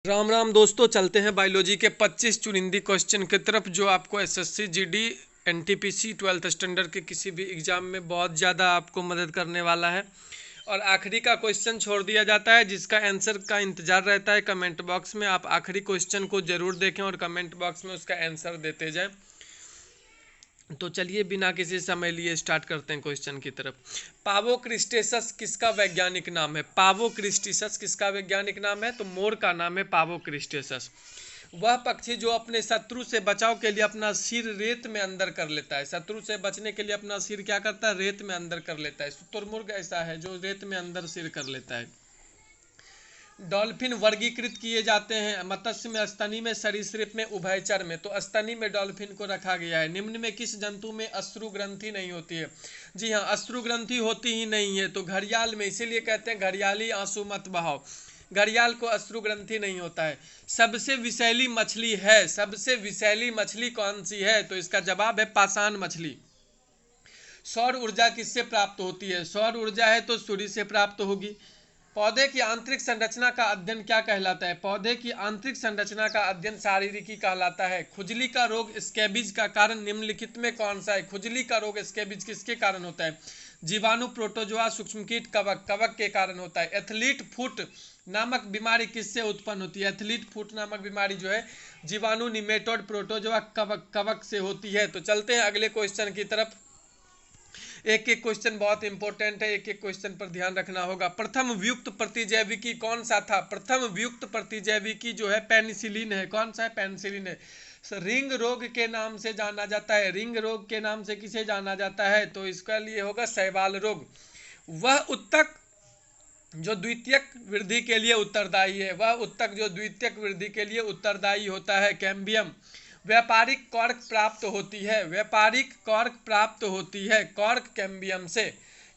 राम राम दोस्तों, चलते हैं बायोलॉजी के 25 चुनिंदी क्वेश्चन की तरफ जो आपको SSC GD NTPC 12th standard के किसी भी एग्जाम में बहुत ज़्यादा आपको मदद करने वाला है। और आखिरी का क्वेश्चन छोड़ दिया जाता है जिसका आंसर का इंतजार रहता है कमेंट बॉक्स में। आप आखिरी क्वेश्चन को ज़रूर देखें और कमेंट बॉक्स में उसका आंसर देते जाएं। तो चलिए बिना किसी समय लिए स्टार्ट करते हैं क्वेश्चन की तरफ। पावोक्रिस्टेसस किसका वैज्ञानिक नाम है? पावोक्रिस्टेसस किसका वैज्ञानिक नाम है? तो मोर का नाम है पावोक्रिस्टेसस। वह पक्षी जो अपने शत्रु से बचाव के लिए अपना सिर रेत में अंदर कर लेता है। शत्रु से बचने के लिए अपना सिर क्या करता है? रेत में अंदर कर लेता है। शुतुरमुर्ग ऐसा है जो रेत में अंदर सिर कर लेता है। डॉल्फिन वर्गीकृत किए जाते हैं मत्स्य में, स्तनी में, सरीसृप में, उभयचर में। तो स्तनी में डॉल्फिन को रखा गया है। निम्न में किस जंतु में अश्रु ग्रंथि नहीं होती है? जी हाँ, अश्रु ग्रंथि होती ही नहीं है तो घड़ियाल में, इसीलिए कहते हैं घड़ियाली आंसू मत बहाओ। घड़ियाल को अश्रु ग्रंथि नहीं होता है। सबसे विषैली मछली है, सबसे विषैली मछली कौन सी है? तो इसका जवाब है पाषाण मछली। सौर ऊर्जा किससे प्राप्त होती है? सौर ऊर्जा है तो सूर्य से प्राप्त होगी। पौधे की आंतरिक संरचना का अध्ययन क्या कहलाता है? पौधे की आंतरिक संरचना का अध्ययन शारीरिकी कहलाता है। खुजली का रोग स्कैबिज का कारण निम्नलिखित में कौन सा है? खुजली का रोग स्कैबिज किसके कारण होता है? जीवाणु, प्रोटोजोआ, सूक्ष्मकीट, कवक। कवक के कारण होता है। एथलीट फुट नामक बीमारी किससे उत्पन्न होती है? एथलीट फुट नामक बीमारी जो है जीवाणु, निमेटोड, प्रोटोजोआ, कवक कवक से होती है। तो चलते हैं अगले क्वेश्चन की तरफ। एक एक क्वेश्चन बहुत इंपॉर्टेंट है, एक एक क्वेश्चन पर ध्यान रखना होगा। प्रथम व्युक्त प्रतिजैविकी कौन सा था? प्रथम व्युक्त प्रतिजैविकी जो है पेनिसिलिन है। कौन सा है? पेनिसिलिन है। रिंग रोग के नाम से जाना जाता है। रिंग रोग के नाम से किसे जाना जाता है? तो इसका लिए होगा शैवाल रोग। वह उत्तक जो द्वितीयक वृद्धि के लिए उत्तरदायी है, वह उत्तक जो द्वितीयक वृद्धि के लिए उत्तरदायी होता है कैम्बियम। व्यापारिक कॉर्क प्राप्त होती है, व्यापारिक कॉर्क प्राप्त होती है कॉर्क कैम्बियम से।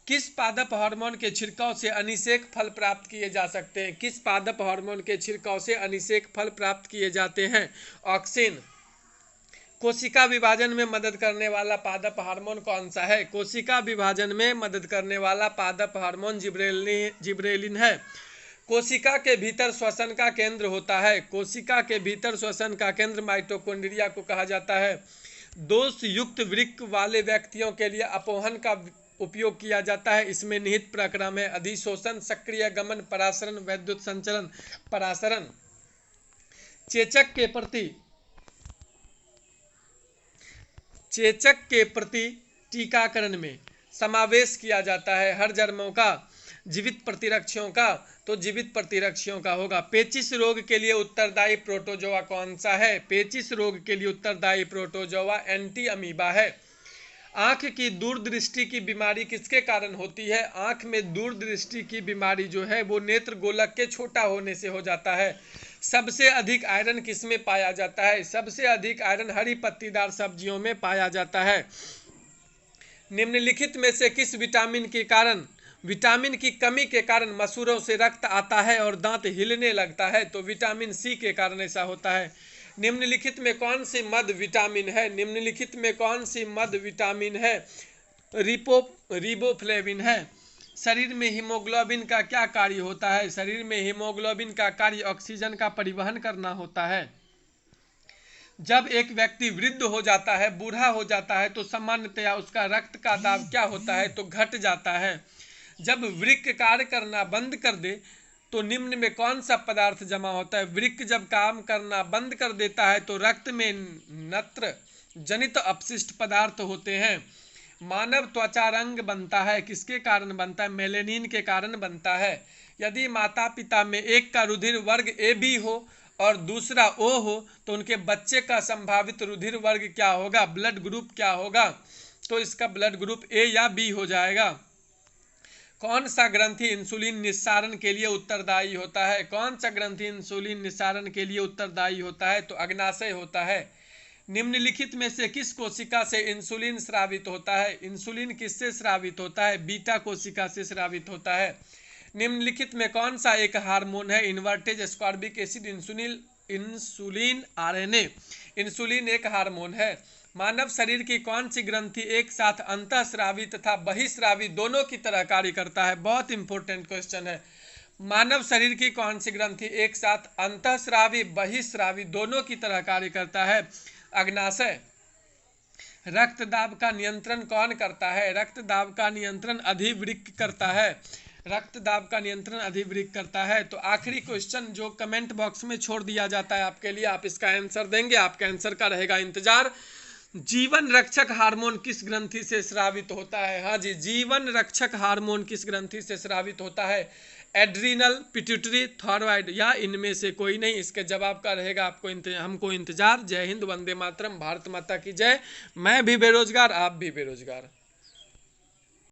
किस पादप हार्मोन के छिड़काव से अनिषेक फल प्राप्त किए जा सकते हैं? किस पादप हार्मोन के छिड़काव से अनिषेक फल प्राप्त किए जाते हैं? ऑक्सिन। कोशिका विभाजन में मदद करने वाला पादप हार्मोन कौन सा है? कोशिका विभाजन में मदद करने वाला पादप हार्मोन जिब्रेलिन है। कोशिका के भीतर श्वसन का केंद्र होता है। कोशिका के भीतर श्वसन का केंद्र माइटोकॉन्ड्रिया को कहा जाता है। दोष युक्त वृक्क वाले व्यक्तियों के लिए अपोहन का उपयोग किया जाता है। इसमें निहित प्रक्रम है अधिशोषण, सक्रिय गमन, परासरण, वैद्युत संचरण। परासरण। चेचक के प्रति टीकाकरण में समावेश किया जाता है हर जन्मों का, जीवित प्रतिरक्षियों का। तो जीवित प्रतिरक्षियों का होगा। पेचिश रोग के लिए उत्तरदायी प्रोटोजोआ कौन सा है? पेचिश रोग के लिए उत्तरदायी प्रोटोजोआ एंटी अमीबा है। आंख की दूरदृष्टि की बीमारी किसके कारण होती है? आंख में दूरदृष्टि की बीमारी जो है वो नेत्र गोलक के छोटा होने से हो जाता है। सबसे अधिक आयरन किसमें पाया जाता है? सबसे अधिक आयरन हरी पत्तीदार सब्जियों में पाया जाता है। निम्नलिखित में से किस विटामिन की कमी के कारण मसूरों से रक्त आता है और दांत हिलने लगता है? तो विटामिन सी के कारण ऐसा होता है। निम्नलिखित में कौन सी मद विटामिन है? निम्नलिखित में कौन सी मद विटामिन है? रिबोफ्लेविन है। शरीर में हीमोग्लोबिन का क्या कार्य होता है? शरीर में हीमोग्लोबिन का कार्य ऑक्सीजन का परिवहन करना होता है। जब एक व्यक्ति वृद्ध हो जाता है, बूढ़ा हो जाता है, तो सामान्यतया उसका रक्त का दाब क्या होता है? तो घट जाता है। जब वृक्क कार्य करना बंद कर दे तो निम्न में कौन सा पदार्थ जमा होता है? वृक्क जब काम करना बंद कर देता है तो रक्त में नत्र जनित अपशिष्ट पदार्थ होते हैं। मानव त्वचा रंग बनता है, किसके कारण बनता है? मेलेनिन के कारण बनता है। यदि माता पिता में एक का रुधिर वर्ग ए बी हो और दूसरा ओ हो तो उनके बच्चे का संभावित रुधिर वर्ग क्या होगा? ब्लड ग्रुप क्या होगा? तो इसका ब्लड ग्रुप ए या बी हो जाएगा। कौन सा ग्रंथि इंसुलिन निस्सारण के लिए उत्तरदायी होता है? कौन सा ग्रंथि इंसुलिन निस्सारण के लिए उत्तरदायी होता है? तो अग्नाशय होता है। निम्नलिखित में से किस कोशिका से इंसुलिन स्रावित होता है? इंसुलिन किससे स्रावित होता है? बीटा कोशिका से स्रावित होता है। निम्नलिखित में कौन सा एक हार्मोन है? Invertase ascorbic acid, insulin, RNA. Insulin एक हार्मोन है। मानव शरीर की कौन सी ग्रंथि एक साथ अंतःस्रावी तथा बहिस्रावी दोनों की तरह कार्य करता है? बहुत इंपॉर्टेंट क्वेश्चन है। मानव शरीर की कौन सी ग्रंथि एक साथ अंतःस्रावी बहिःस्रावी दोनों की तरह कार्य करता है? अग्नाशय। रक्त दाब का नियंत्रण कौन करता है? रक्त दाब का नियंत्रण अधिवृक्क करता है। रक्त दाब का नियंत्रण अधिवृक्क करता है। तो आखिरी क्वेश्चन जो कमेंट बॉक्स में छोड़ दिया जाता है आपके लिए, आप इसका आंसर देंगे, आपके आंसर का रहेगा इंतजार। जीवन रक्षक हार्मोन किस ग्रंथि से स्रावित होता है? हाँ जी, जीवन रक्षक हार्मोन किस ग्रंथि से स्रावित होता है? एड्रीनल, पिट्यूटरी, थायराइड या इनमें से कोई नहीं? इसके जवाब का रहेगा आपको हमको इंतजार। जय हिंद, वंदे मातरम, भारत माता की जय। मैं भी बेरोजगार, आप भी बेरोजगार।